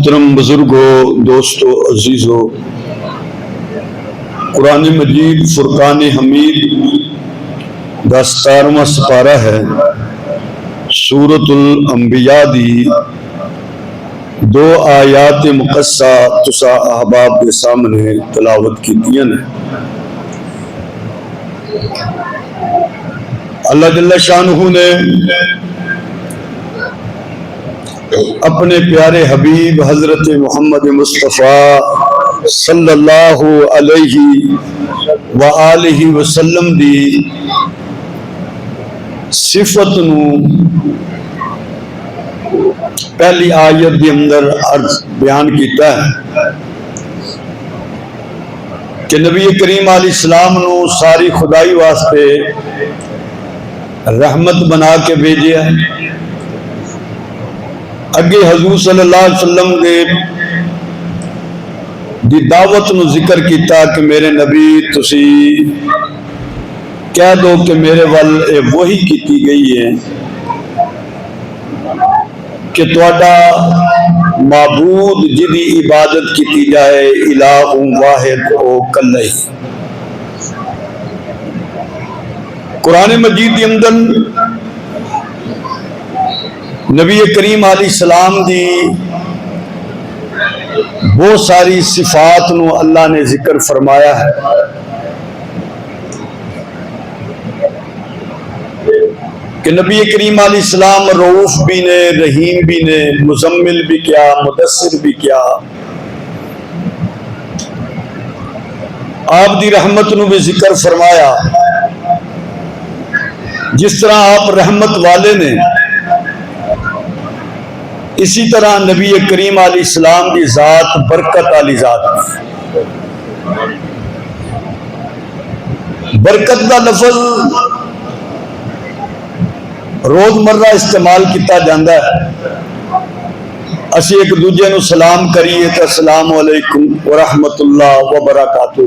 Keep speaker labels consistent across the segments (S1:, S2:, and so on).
S1: محترم بزرگوں، دوستو، عزیزو، قرآن مجید فرقان حمید دا 17واں سپارہ ہے۔ سورۃ الانبیاء دی دو آیات مقصہ تسا احباب کے سامنے تلاوت کیتیاں نے۔ اللہ جل شانہ نے اپنے پیارے حبیب حضرت محمد مصطفیٰ صلی اللہ علیہ وآلہ وسلم دی صفت نو پہلی آیت دی اندر عرض بیان کیتا ہے کہ نبی کریم علیہ السلام نو ساری خدائی واسطے رحمت بنا کے بھیجیا ہے۔ اگے حضور صلی اللہ علیہ وسلم دی دعوت نو ذکر کیتا کہ میرے نبی تسی کہہ دو کہ میرے ول وحی کیتی گئی ہے کہ تواڈا معبود جدی عبادت کیتی جائے الہ واحد او کلہ ہی۔ قرآن مجید کے اندر نبی کریم علیہ السلام دی بہت ساری صفات نو اللہ نے ذکر فرمایا ہے۔ کہ نبی کریم علیہ السلام رؤوف بھی نے، رحیم بھی نے، مزمل بھی کیا، مدثر بھی کیا۔ آپ دی رحمت نو بھی ذکر فرمایا۔ جس طرح آپ رحمت والے نے، اسی طرح نبی کریم علیہ السلام کی ذات برکت والی ذات ہے۔ برکت کا لفظ روزمرہ استعمال کیتا جاندہ ہے۔ اسی ایک دوجے نو سلام کریے تو السلام علیکم ورحمت اللہ وبرکاتہ،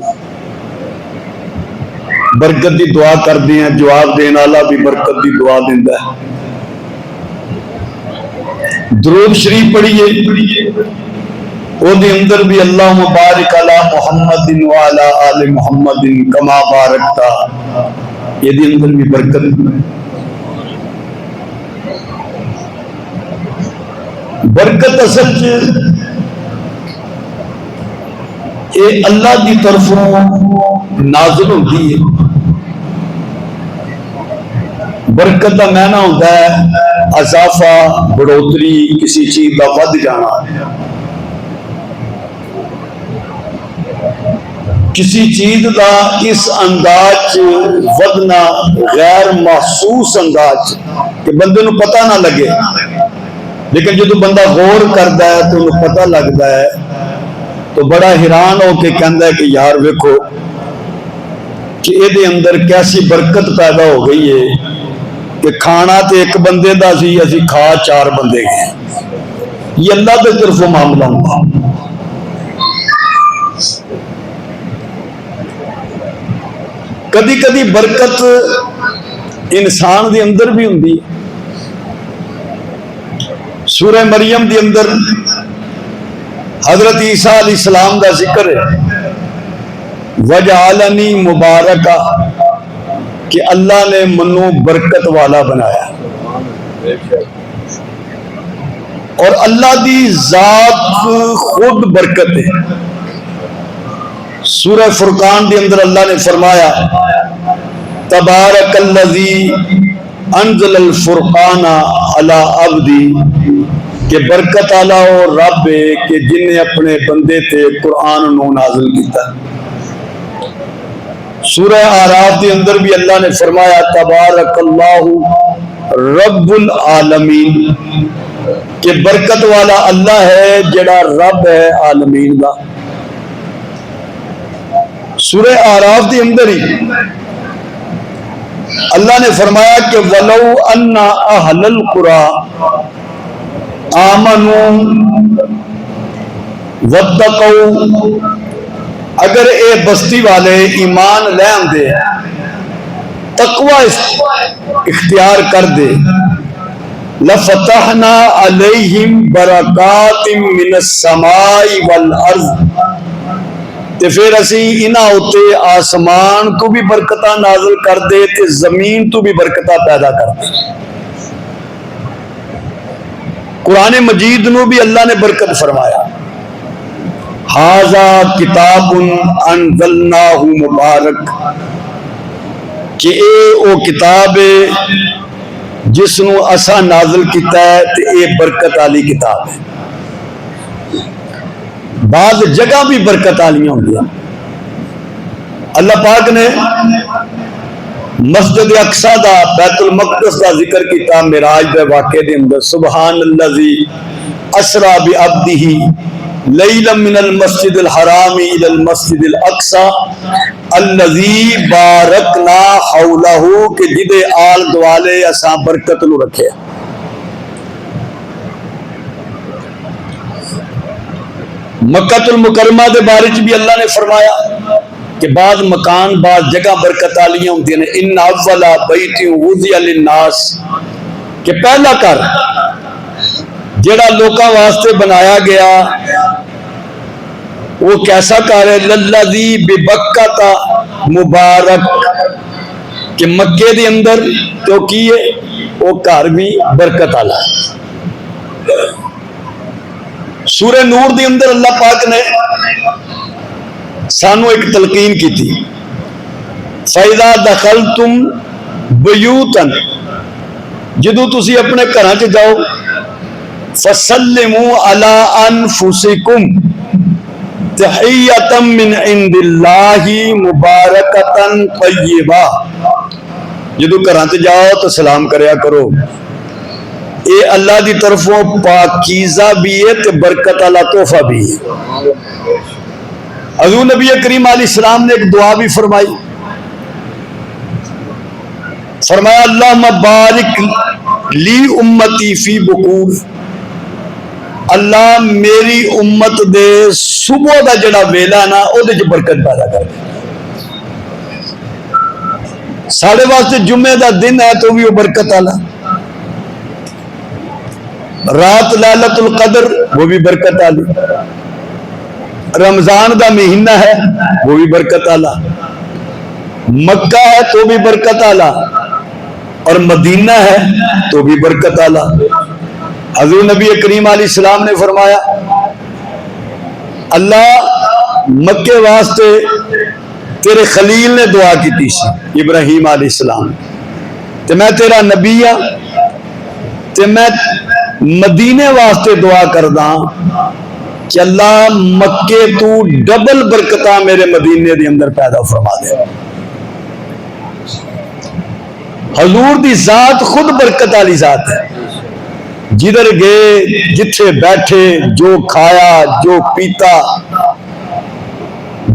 S1: برکت دی دعا کر دی ہیں، جواب دین والا بھی برکت دی دعا دیندا ہے۔ درود شریف پڑھیے، او دے اندر بھی اللہ مبارک علی محمد وعلی آل محمد کما بارکتا، یہ دے اندر بھی برکت۔ برکت اصل اے اللہ دی طرفوں نازل ہوتی ہے۔ برکت کا معنی ہوتا ہے اضافہ، بڑھوتری، کسی چیز کا ود جانا، کسی چیز کا اس انداز ودنا غیر محسوس انداز کہ بندے نو پتہ نہ لگے، لیکن جدو بندہ غور کرتا ہے تو انہوں پتہ لگتا ہے تو بڑا حیران ہو کے کہندا ہے کہ یار ویکھو کہ اے دے اندر کیسی برکت پیدا ہو گئی ہے کہ کھانا تے ایک بندے دا سی، اسی کھا 4 بندے گئے۔ یہ اللہ کے طرفوں معاملہ ہوا۔ کدی کدی برکت انسان دے اندر بھی ہوندی ہے۔ سورہ مریم دے اندر حضرت عیسیٰ علیہ السلام دا ذکر ہے، وجعلنی مبارکہ، کہ اللہ نے منو برکت والا بنایا، اور اللہ دی ذات خود برکت ہے۔ سورہ فرقان دے اندر اللہ نے فرمایا تبارک الذی انزل الفرقان علی عبدی، کہ برکت والا اور رب ہے کہ جن نے اپنے بندے تے قرآن نو نازل کیتا۔ سورہ اعراف کے اندر بھی اللہ نے فرمایا تبارک اللہ رب العالمین، کہ برکت والا اللہ ہے جڑا رب ہے عالمین کا۔ سورہ اعراف کے اندر ہی اللہ نے فرمایا کہ ولو ان اہل القری آمنوا واتقوا، اگر اے بستی والے ایمان لے آندے، تقوی اختیار کر دے، لفتحنا علیہم برکات من السماء والارض، تے پھر اسی انہاں اتے آسمان تو بھی برکتاں نازل کر دے تے زمین تو بھی برکتاں پیدا کر دے۔ قرآن مجید نو بھی اللہ نے برکت فرمایا، ھذا کتاب انزلناہ مبارک، کہ اے او کتاب ہے جس نو اسا نازل کیتا ہے تے اے برکت والی کتاب ہے۔ بعض جگہ بھی برکت والیاں ہوندیاں۔ اللہ پاک نے مسجد اقصی دا، بیت المقدس دا ذکر کیتا معراج دے واقعے دے اندر، سبحان الذی اسری بعبدہ لیلا من المسجد الحرام الى المسجد الاقصی الذی بارکنا حولہ، کہ جدے آل دوالے اساں برکت نو رکھے۔ مکہ المکرمہ دے بارے بھی اللہ نے فرمایا کہ بعض مکان بعض جگہ برکت والیاں ہوندیاں نے، ان اول بیت وضع للناس، کہ پہلا گھر جڑا لوکاں واسطے بنایا گیا وہ کیسا گھر ہے؟ للذی ببکہ مبارک، کہ مکے دے اندر تو کی ہے وہ گھر بھی برکت والا ہے۔ سورہ نور دے اندر اللہ پاک نے سانو ایک تلقین کی تھی، فَإِذَا دَخَلْتُمْ بُيُوتًا، جدو تسی اپنے گھراں چ جاؤ، فَسَلِّمُوا عَلَىٰ أَنفُسِكُمْ تَحِيَّةً مِّنْ عِندِ اللَّهِ مُبَارَكَةً طَيِّبَةً، جدو گھراں چ جاؤ تو سلام کریا کرو، اے اللہ دی طرفوں پاکیزہ بھی ہے تے برکت والا تحفہ بھی ہے۔ حضور نبی کریم علیہ السلام نے ایک دعا بھی فرمائی، فرمایا اللہم بارک لی امتی فی بکور، اللہ میری امت دے صبح دا جڑا ویلا نا او دے برکت پیدا کر دے۔ ساڑھے واسطے جمعے دا دن ہے تو بھی وہ برکت والا، رات لیلۃ القدر وہ بھی برکت والی، رمضان دا مہینہ ہے وہ بھی برکت والا، مکہ ہے تو بھی برکت والا، اور مدینہ ہے تو بھی برکت والا۔ حضور نبی کریم علیہ السلام نے فرمایا اللہ مکے واسطے تیرے خلیل نے دعا کی تھی ابراہیم علیہ السلام، تے میں تیرا نبی ہاں تے میں مدینے واسطے دعا کرداں کہ اللہ مکے تو ڈبل برکتاں میرے مدینے دے اندر پیدا فرما دے۔ حضور دی ذات خود برکت والی ذات ہے، جدھر گئے جتھے بیٹھے جو کھایا جو پیتا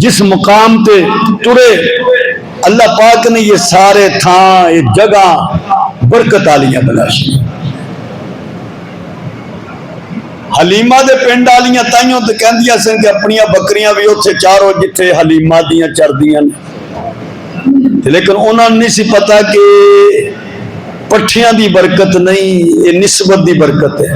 S1: جس مقام تے ترے، اللہ پاک نے یہ سارے تھاں یہ جگہ برکت والیاں بناشی۔ حلیمہ دے پنڈ والیاں تائیوں تے کہندیاں سن کہ اپنیاں بکریاں بھی اتھے چارو جتھے حلیمہ دیاں چردیاں نے، لیکن انہوں نے نہیں سی پتا کہ پٹھیاں دی برکت نہیں، یہ نسبت دی برکت ہے۔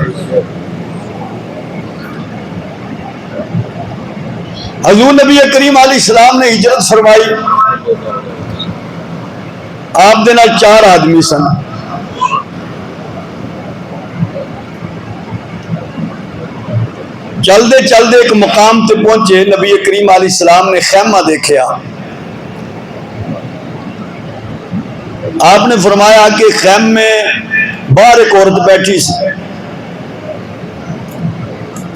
S1: حضور نبی کریم علیہ السلام نے ہجرت فرمائی، آپ دے نال 4 آدمی سن، چلدے چلدے ایک مقام تے پہنچے، نبی کریم علیہ السلام نے خیمہ دیکھیا، آپ نے فرمایا کہ خیمے میں باہر ایک عورت بیٹھی سی،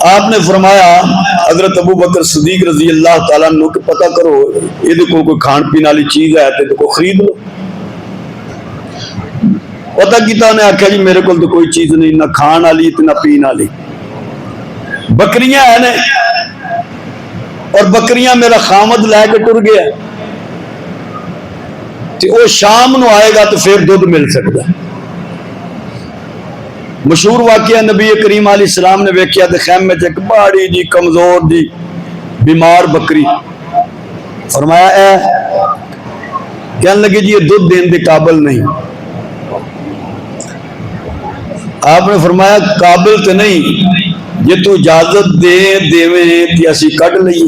S1: آپ نے فرمایا حضرت ابو بکر صدیق رضی اللہ تعالیٰ عنہ کہ پتہ کرو یہ کوئی کھان پین والی چیز ہے تو خرید لو۔ پتہ کیتا نے آخیا جی میرے کو تو کوئی چیز نہیں، نہ کھان والی نہ پین والی، بکریاں ہیں نے اور بکریاں میرا خامد لے کے ٹر گیا، تو وہ شام نو آئے گا تو پھر دودھ مل سکتا ہے۔ مشہور واقعہ نبی کریم علیہ السلام نے ویکھیا تے خیمے میں ایک بڑی جی کمزور جی بیمار بکری، فرمایا اے کہنے لگے جی یہ دودھ دین دے قابل نہیں۔ آپ نے فرمایا قابل تو نہیں، جے تو اجازت دے دیویں تے اسی کڈ لئی.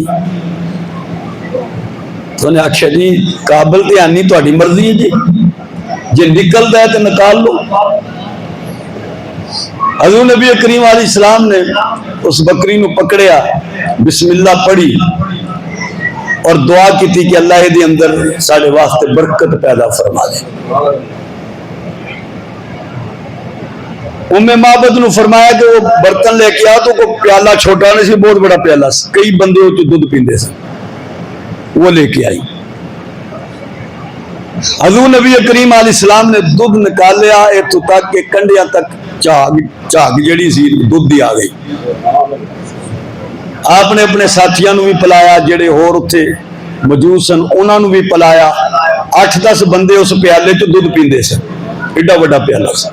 S1: تو نے آخیا جی قابل تے آنی تہاڈی مرضی ہے جی، جے نکلدا ہے تے نکال لو. حضور نبی کریم علیہ السلام نے اس بکری نو پکڑیا، بسم اللہ پڑھی اور دعا کی تھی کہ اللہ دے اندر سارے واسطے برکت پیدا فرما دے. معبد نو فرمایا کہ وہ برتن لے کے آ، تو کوئی پیالہ چھوٹا نہیں سی، بہت بڑا پیالہ سی، کئی بندے وہ دودھ پیندے سن، وہ لے کے آئی. حضور نبی کریم علیہ السلام نے دودھ نکالیا اتوں تک کہ کنڈیاں تک جھاگ جڑی سی دودھ دی آ گئی. آپ نے اپنے ساتھیاں نو بھی پلایا، جڑے ہور اتھے موجود سن انہاں نو بھی پلایا. 8-10 بندے اس پیالے چ دودھ پیندے سن، ایڈا بڑا پیالہ سی.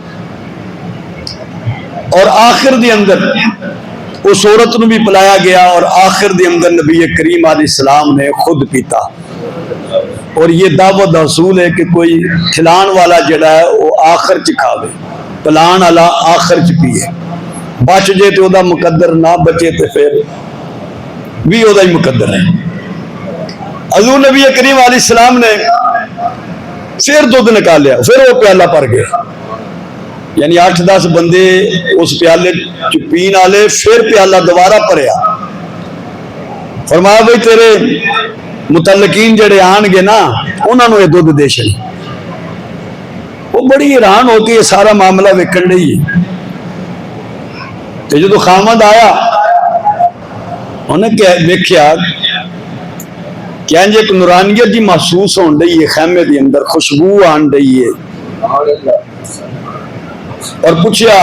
S1: اور آخر دی اندر اس عورت نو بھی پلایا گیا، اور آخر دی اندر نبی کریم علیہ السلام نے خود پیتا. اور یہ دعوت حصول ہے کہ کوئی کھلان والا جڑا ہے وہ آخر چ کھاوے، پلان والا آخر چ پیے. بچ جے تو دا مقدر، نہ بچے تو پھر بھی وہ ہی مقدر ہے. حضور نبی کریم علیہ السلام نے پھر دودھ نکالیا، پھر وہ پیالہ بھر گیا. یعنی 8-10 بندے اس پیالے پین والے، پھر پیالہ دوبارہ بھریا. فرمایا بھائی تیرے متعلقین جڑے آن گے نا انہوں نے یہ دودھ دے چڑی. وہ بڑی حیران ہوتی ہے، سارا معاملہ ویکھن رہی ہے. تو جدو خامد آیا انہیں ویکھیا کہ انج ایک نورانیت جی محسوس ہون رہی ہے، خیمے دی اندر خوشبو آن رہی ہے. اور پوچھیا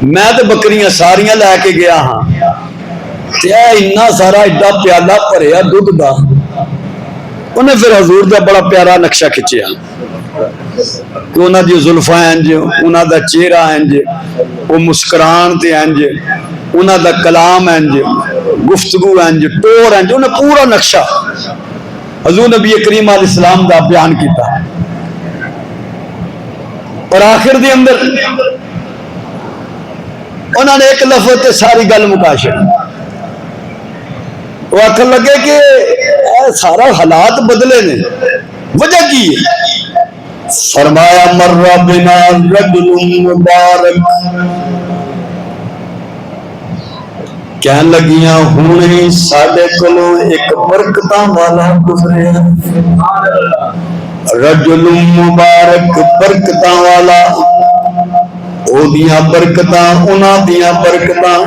S1: میں تو بکریاں ساریاں لے کے گیا ہاں، اتنا سارا ایڈا پیالہ بھریا دودھ دا. انہیں پھر حضور دا بڑا پیارا نقشہ کھچیا کہ انہاں دی زلفاں انج، انہاں دا چہرہ انج، وہ مسکران تے انج، انہاں دا کلام انج، گفتگو انج، ٹور انج. انہیں پورا نقشہ حضور نبی کریم علیہ السلام دا بیان کیتا. اور آخر دی اندر انہوں نے ایک لفظ تے ساری گل مکا چھڑی. وہ آخر لگے کہ سارا حالات بدلے نے، وجہ کی ہے؟ فرمایا مر بنا رجل مبارک، کہن لگیاں ہونے ساڈے کولوں ایک برکتاں والا گزرے. رجل مبارک برکتاں والا، او دیاں برکتاں انہاں دیاں برکتاں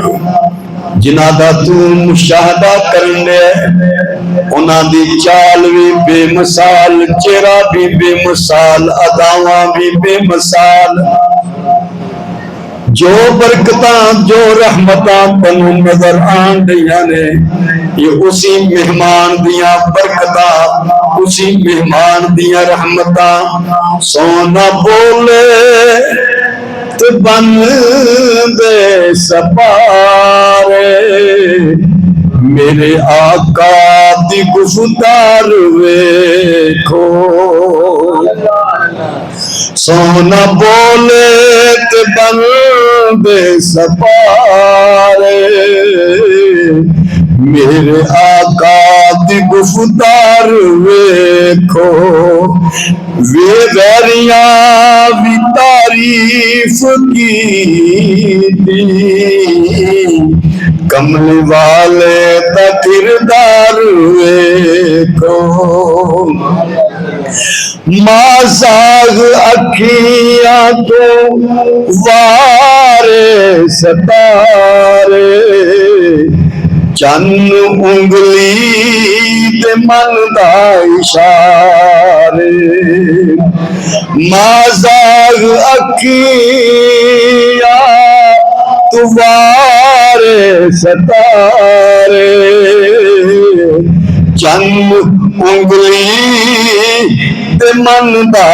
S1: جنہاں دا تو مشاہدہ کرن دے، انہاں دی چال بھی بے مثال، چہرہ بھی بے مثال، اداواں بھی بے مثال. جو برکتاں جو رحمتاں تنوں نظر آن دیاں نے، یہ اسی مہمان دیاں برکتاں، اسی مہمان دیاں رحمتاں. سونا بولے تو بن دے سپارے، میرے آقا دی گفتار ویکھو. سونا بولے تے بن دے سپارے، میرے آقا دی گفتار ویکھو. وے غیریاں بھی تعریف کی دی، کمل والے دا کردار ویکھو. مازاغ اکھیاں تو وارے ستارے، چند انگلی دے من دا اشارے. مازاغ اکھیاں تو وارے ستارے، چند انگلی دے من دا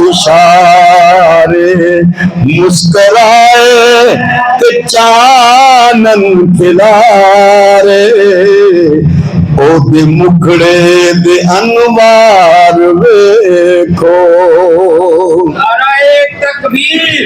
S1: اشارے. مسکرائے تے چانن کھلارے، او دے مکھڑے دے انوار ویکھو. نعرہ تکبیر.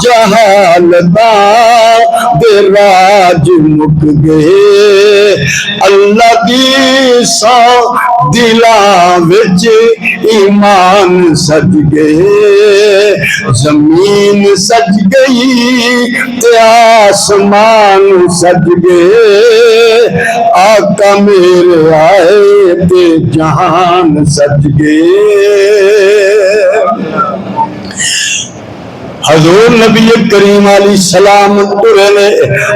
S1: جہالتاں دے راج مک گئے اللہ دی سو دلاں وچ ایمان سج گئے زمین سج گئی تے آسمان سج گئے آقا میرے آئے تے جہان سج گئے حضور نبی کریم علیہ السلام ٹرے نے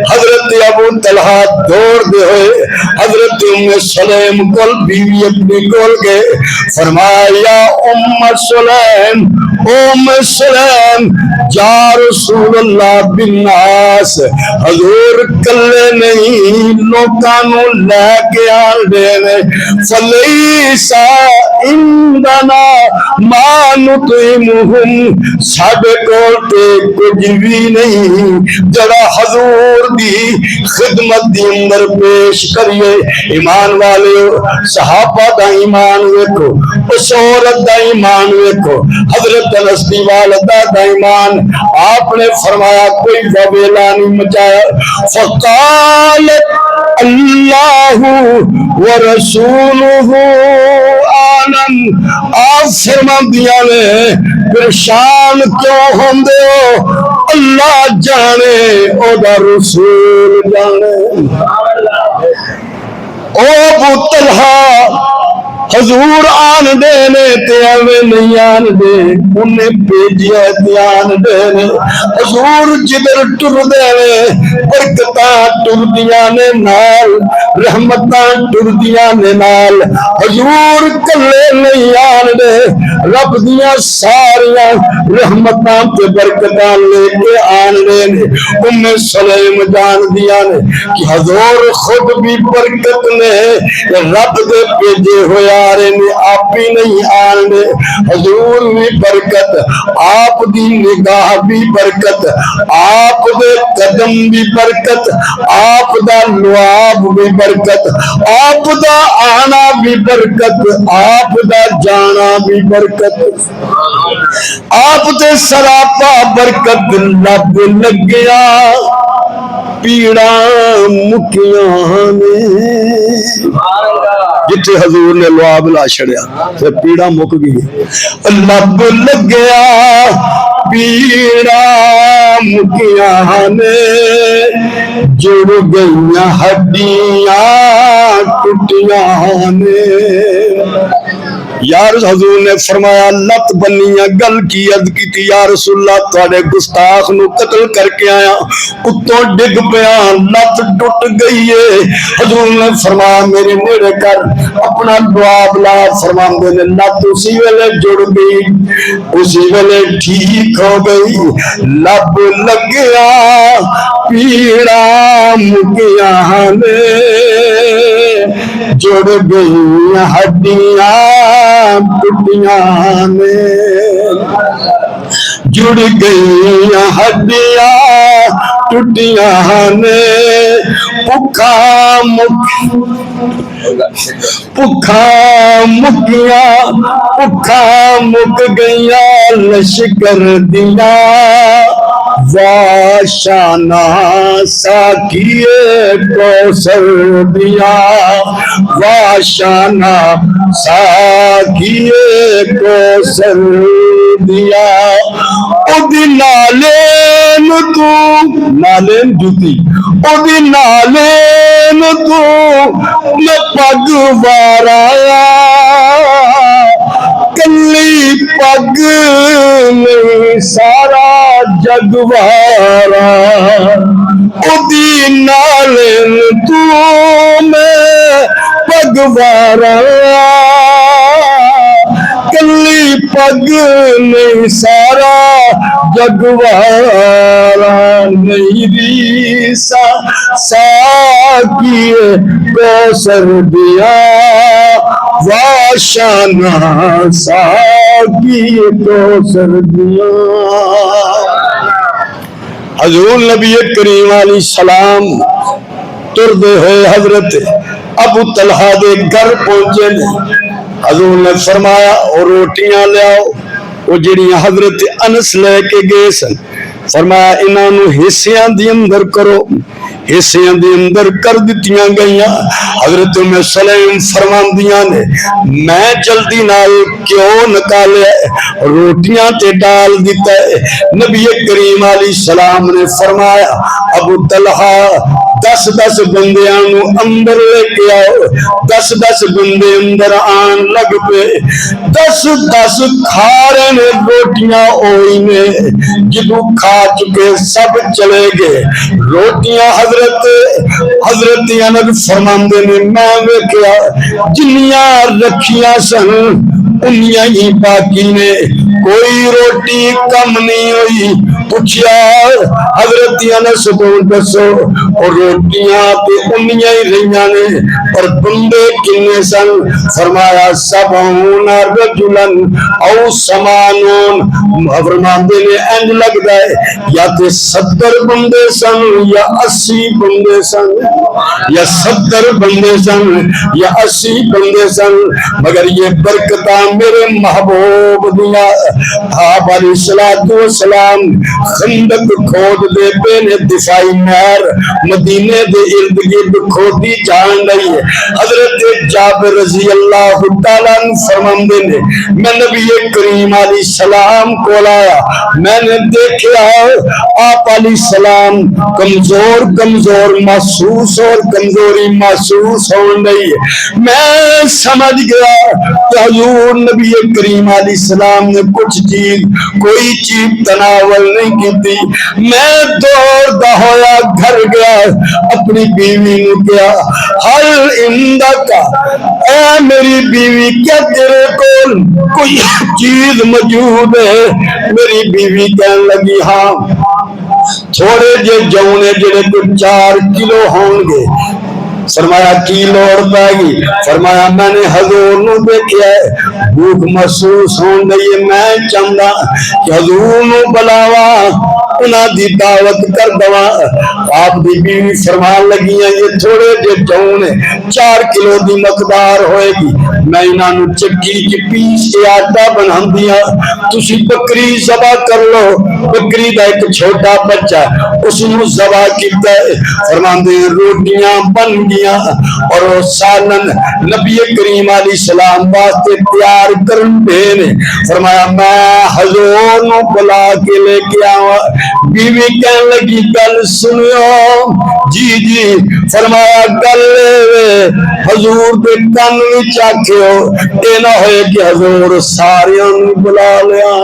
S1: حضرت ابو طلحہ دوڑ دے ہوئے حضرت ام سلیم کول بیوی اپنی کول گئے فرمایا یا ام سلیم ام سلیم جا رسول اللہ بالناس حضور کلے نہیں لوکاں نو لے کے آن دے نے فلیسا عندنا ما نطعمہم ساڈے کول تے کچھ بھی نہیں جڑا حضور دی خدمت دی اندر پیش کریے ایمان والے صحابہ دا ایمان ویکھو اس عورت دا ایمان ویکھو حضرت انس دی والدہ دا ایمان آپ نے فرمایا کوئی وبیلا نہیں مچایا فقالت اللہ ورسولہ عالم آپ فرمان دیا نے پریشان کیوں ہوں دے ہو اللہ جانے او دا رسول جانے او ابو طلحہ حضور آن دینے تے اوے نہیں آن دے انہیں پیجیا تے آن دینے حضور جدر ٹر دینے برکتاں ٹر دیانے نال رحمتاں ٹر دیانے نال حضور کلے نہیں آن دے رب دیاں ساریاں رحمتاں تے برکتاں لے کے آن دینے ام سلیم جان دیانے کہ حضور خود بھی برکت نے رب دے پیجے ہویا آپ ہی نہیں آن دے حضور بھی برکت آپ دی نگاہ بھی برکت آپ دے قدم بھی برکت آپ دا لعاب بھی برکت آپ دا آنا بھی برکت آپ دا جانا بھی برکت آپ تے سراپا برکت لب لگیا پیڑا مکیاں نے جتھے حضور نے لعاب لا چھڑیا تے پیڑا مک گئی لب لگیا پیڑا مکیاں نے جڑ گئیاں ہڈیاں ٹوٹیاں نے یار حضور نے فرمایا لت بنیاں گل کی عرض کی یا رسول اللہ تواڈے گستاخ نو قتل کر کے آیا اتوں ڈگ پیا لت ٹوٹ گئی ہے حضور نے فرمایا میرے نیڑے کر اپنا لعاب لا فرماندے نے لت اسی ویلے جڑ گئی اسی ویلے ٹھیک ہو گئی لب لگیا پیڑا مکیاں نے جڑ گئی ہڈیاں ٹوٹیاں نے جڑ گئی ہڈیاں ٹوٹیاں نے بھکھا مک گیا لشکر دیا واشانا ساکیے کوثر دیا واشانا ساکیے کوثر دیا اودی نالین تو نالین جوتی اودی نالین تو میں پگ وارایا کلی پگ نہیں سارا جگ وارا اودی نالین تو میں پگ وارایا کلی پگ نہیں سارا جگوارا نہیں ریسا ساکیے کوثر دیا واشانا ساکیے کوثر دیا حضور نبی کریم علیہ السلام تردے ہوئے حضرت ابو طلحہ دے گھر پہنچے نے حضور نے فرمایا اور روٹیاں لے آؤ وہ جڑیاں حضرت انس لے کے گئے سن فرمایا انہاں نو حصیاں دی اندر کرو، حصیاں دے اندر کر دتیاں گئیاں۔ حضرت ام سلیم فرماندیاں نے میں جلدی نال کیوں نکالے روٹیاں تے ڈال دیتا ہے۔ نبی کریم علیہ السلام نے فرمایا ابو طلحہ 10 بندیاں نو اندر لے کے آؤ۔ 10 بندے اندر آن لگ پے، 10 کھا رہے نے روٹیاں اوئی نے، جدو کھا چکے سب چلے گئے روٹیاں حضرت انس فرماندے نے میں ویکھیا جنیاں رکھیاں سن انیاں ہی باقی نے، کوئی روٹی کم نہیں ہوئی۔ پوچھیا حضرت انس کو دسو اور روٹیاں تے انیاں ہی رہیاں نے اور بندے کنے سن؟ فرمایا 70 رجلن او 80، فرماندے نے انج لگدا ہے یا تے 70 بندے سن یا 80 بندے سن، یا 70 بندے سن یا 80 بندے سن، مگر یہ برکتاں میرے محبوب دیا۔ آپ علیہ السلام خندق کھود دے پے نے، دفاعی نہر مدینے دے ارد گرد کھودی جان رہی ہے۔ حضرت جابر رضی اللہ تعالیٰ عنہ فرماندے نے میں نبی کریم علیہ السلام کو لایا، میں نے دیکھا آپ علیہ السلام کمزور محسوس اور کمزوری محسوس ہو رہی ہے۔ میں سمجھ گیا کہ حضور نبی کریم علیہ السلام نے کوئی چیز تناول نہیں کی تھی۔ میں دوڑدا ہویا گھر گیا، اپنی بیوی نے کیا حل اندک، اے میری بیوی کیا تیرے کول کوئی چیز موجود ہے؟ میری بیوی کہنے لگی ہاں تھوڑے جے جونے جڑے کوئی 4 کلو ہون گے۔ فرمایا کی لوڑ پائے گی؟ فرمایا میں نے حضور نو دیکھیا ہے بھوک محسوس ہون گئی ہے، میں چاہتا کہ حضور نو بلاواں انہاں دی دعوت کر دواں۔ آپ دی بیوی فرمان لگی ہیں یہ تھوڑے جے جون 4 کلو دی مقدار ہوئے گی، میں انہاں نو چکی کی پیس کے آٹا بناندیاں، تسی بکری ذبح کر لو۔ بکری دا ایک چھوٹا بچہ اس نو ذبح کیتا ہے۔ فرماندے روٹیاں بن گیا اور وہ سالن نبی کریم علیہ السلام واسطے تیار کرن دے نے۔ فرمایا میں حضور نو بلا کے لے کے آواں۔ بیوی کہنے لگی گل سنیو۔ جی فرمایا گل حضور دے کن وچ آکھیو، اے نہ ہوئے کہ حضور ساریاں نو بلا لیا،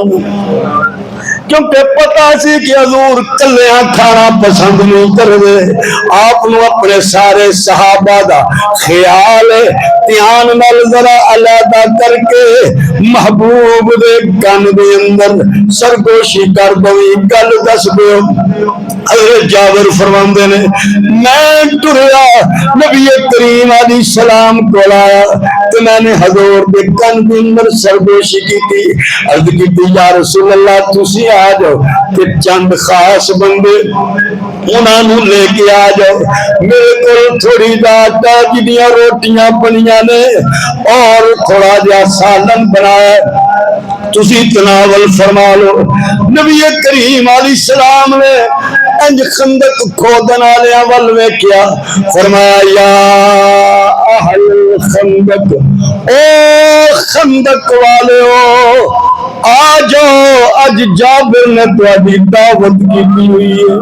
S1: کیونکہ پتا سی کہ حضور کلیاں کھانا پسند نہیں کرتے۔ آپ نو اپنے سارے صحابہ دا خیال دھیان نال ذرا علیحدہ کر کے محبوب دے کن دے اندر سرگوشی کر دوی گل دس دیو۔ حضرت جابر فرماندے نے میں ٹریا نبی کریم علیہ السلام کو لایا تو میں نے حضور دے کن دے اندر سرگوشی کی تھی، عرض کی تھی یا رسول اللہ تسی آ جاؤ کہ چند خاص بندے انہاں نو لے کے آ جاؤ، میرے کو تھوڑی آٹا جنیاں روٹیاں بنیاں نے اور تھوڑا جا سالن بنایا، تسی تناول فرما لو۔ نبی کریم علیہ السلام نے انج خندق کھودن والے ول ویکھیا، فرمایا یا اہل الخندق، او خندق والو آ جاؤ، اج جابر نے تہاڈی دعوت کی ہوئی ہے،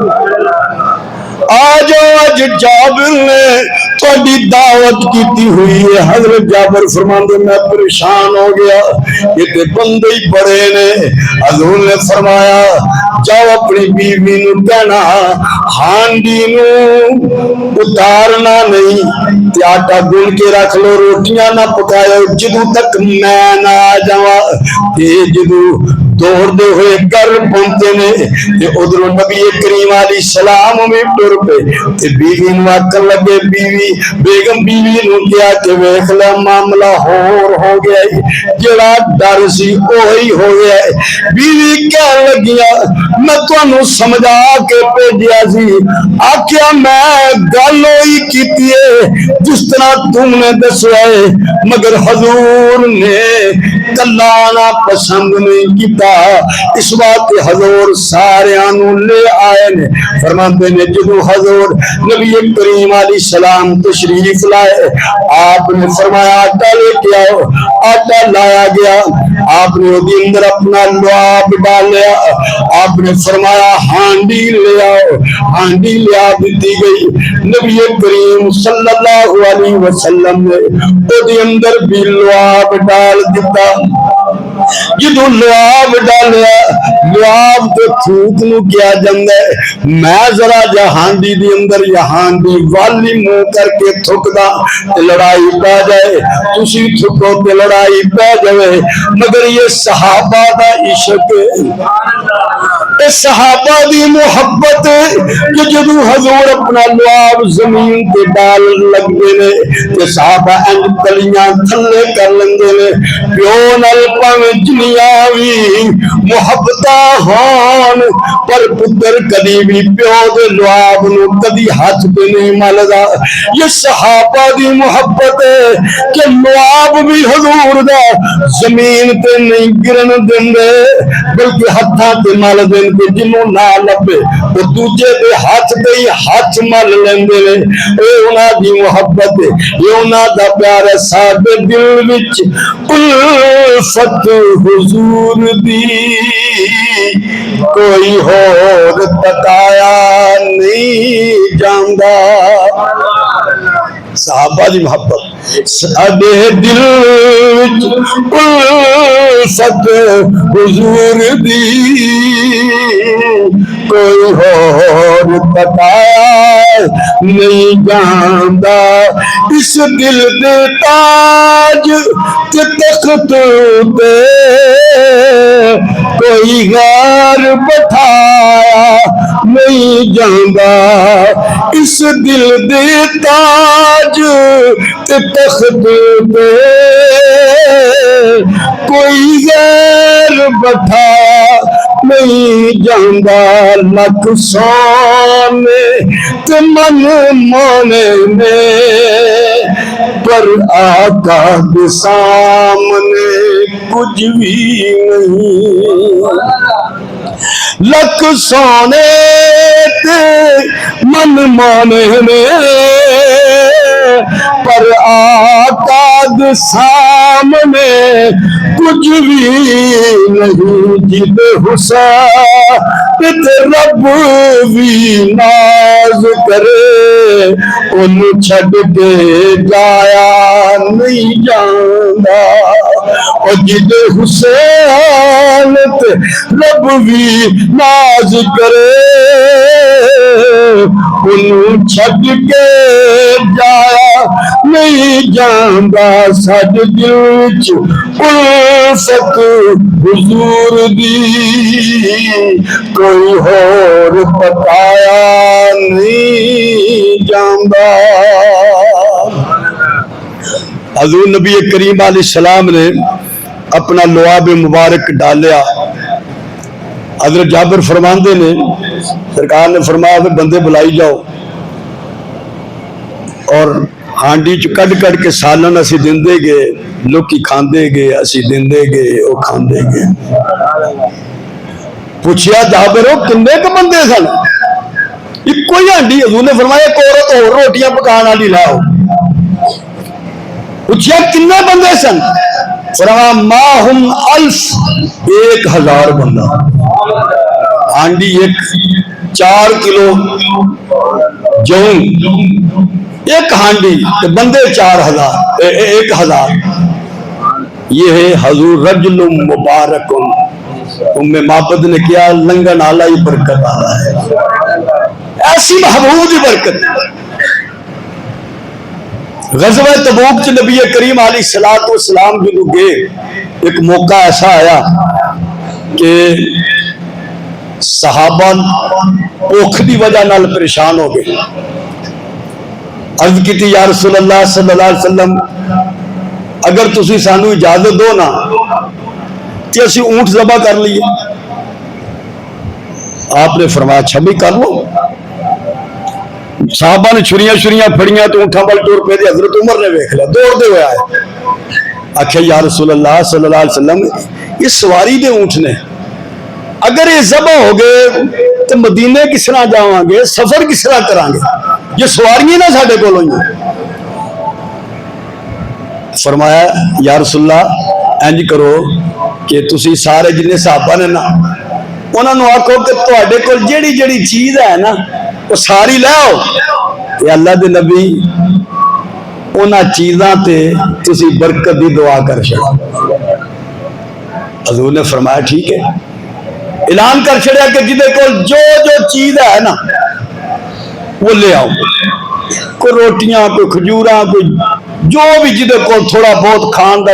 S1: آ جاؤ اج جابر نے تہاڈی دعوت کی ہوئی ہے۔ حضرت جابر فرماندے میں پریشان ہو گیا، یہ تے بندے ہی بڑے نے۔ حضور نے فرمایا جاؤ اپنی بیوی نو کہنا ہانڈی نو اتارنا نہیں تے آٹا گن کے رکھ لو، روٹیاں نہ پکاؤ جدوں تک میں نہ آ جاواں۔ تے جدوں دوڑ دے ہوئے گھر پہنچے نے تے ادھروں نبی کریم علیہ السلام میں ٹر پے تے بیوی نو آکھن لگے بیگم بیوی نو کیا کہ ویکھ لے معاملہ ہو گیا ہے، جڑا ڈر سی اوہی ہو گیا ہے۔ بیوی کہن لگیاں میں تانوں سمجھا کے بھیجیا سی، آکھیا میں گل ہوئی کیتی ہے جس طرح تم نے دسیا ہے، مگر حضور نے کلا آنا پسند نہیں کیتا۔ جاندا اس واسطے حضور سارے نوں لے آئے نے فرماتے نے جدو حضور نبی کریم علیہ السلام تشریف لائے آپ نے فرمایا آٹا لے کے آؤ آٹا لایا گیا آپ نے وہ اندر اپنا لعاب ڈالیا آپ نے فرمایا ہانڈی لے آؤ ہانڈی لے آ دیتی گئی نبی کریم صلی اللہ علیہ وسلم نے وہ اندر بھی لعاب ڈال دیتا جدو لعاب ڈالیا لعاب تو تھوک نو کیا جاندا ہے میں ذرا جا ہانڈی دی اندر یا ہانڈی والی منہ کر کے تھکدا تے لڑائی پہ جائے تسی تھکو تے لڑائی پہ جائے مگر یہ صحابہ دا عشق اے صحابہ دی محبت کہ جدو حضور اپنا لعاب زمین تے ڈال لگ دے نے تے صحابہ انج تلیاں تھلے کر لیندے نے پیو نال پاویں جنیاں وی محبتاں ہون پر پتر کدی بھی پیو دے لعاب نو کدی ہاتھ تے نہیں ملدا یہ صحابہ دی محبت ہے کہ لعاب بھی حضور دا زمین تے نہیں گرن دیندے بلکہ ہتھاں تے مل دین تے جنوں نہ لبے او دوجے دے ہاتھ تے ہی ہاتھ مل لیندے نے اے انہاں دی محبت ہے یہ انہاں دا پیار ہے ساڈے دل وچ الفت حضور دی کوئی اور تکایا نہیں جاندا صحابہ دی محبت ساڈے دل وچ الفت حضور دی کوئی اور تکایا نہیں جاندا اس دل دے تاج تے تخت تے کوئی غیر بٹھایا نہیں جاندا اس دل دے تاج تے تخت تے کوئی غیر بٹھایا نہیں جاندا لکھ سونے تے من مانے میں پر آقا دے سامنے کچھ بھی نہیں لکھ سونے تے من مانے میں پر آقا دے سامنے کچھ بھی نہیں جد حسین تے رب بھی ناز کرے ان چھڈ کے جایا نہیں جاندا اور جد حسین تے رب بھی ناز کرے ان چھڈ کے جایا نہیں جاندا ساڈے دل وچ الفت حضور دی کوئی اور پکایا نہیں جاندا حضور نبی کریم علیہ السلام نے اپنا لعاب مبارک ڈالیا حضرت جابر فرماندے نے سرکار نے فرمایا کہ بندے بلائی جاؤ اور ہانڈی چ کڈ کڈ کے سالن اسی دیندے گئے لوکی کھاندے گئے اسی دیندے گئے او کھاندے گئے پوچھیا جابر کنے ک بندے سن ایکو ہی ہانڈی حضور نے فرمایا ایک عورت اور روٹیاں پکان والی لاؤ پوچھیا کنے بندے سن فرمایا ماہم 1000 بندہ ہانڈی 4 کلو جون ایک ہانڈی بندے 1000 یہ ہے حضور رجل مبارک معبد نے کیا لنگن آلہ ہی برکت آ رہا ہے ایسی محبوب ہی برکت غزوہ تبوک چ نبی کریم علیہ السلام جدو گئے ایک موقع ایسا آیا کہ صحابہ بھوک دی وجہ نال پریشان ہو گئے عرض کی یا رسول اللہ صلی اللہ علیہ وسلم اگر تسی سانو اجازت دو نا کہ اسی اونٹ ذبح کر لیے آپ نے فرمایا اچھا بھی کر لو صحابہ نے چھریاں پھڑیاں تو اونٹاں وال ٹر پے حضرت عمر نے ویکھ لیا دوڑدے ہوئے آئے آخیا یا رسول اللہ صلی اللہ علیہ وسلم یہ سواری دے اونٹ نے اگر یہ ذبح ہو گئے تو مدینے کس طرح جاؤں گے، سفر کس طرح کریں گے؟ یہ سواریاں نہ ساڈے کول ہوئی۔ فرمایا یا رسول اللہ انج کرو کہ تسی سارے جن صحابہ نے نا انہوں نے آکھو کہ تواڈے کول جیڑی جیڑی چیز ہے نا وہ ساری لے آؤ، کہ اللہ دے نبی انہاں چیزاں تے تسی برکت دی دعا کر چھڑو۔ حضور نے فرمایا ٹھیک ہے، اعلان کر چھڑیا کہ جدے کول جو جو چیز ہے نا وہ لے آؤ، کوئی روٹیاں، کوئی کھجوراں، کوئی جو بھی جدے کول تھوڑا بہت کھان دا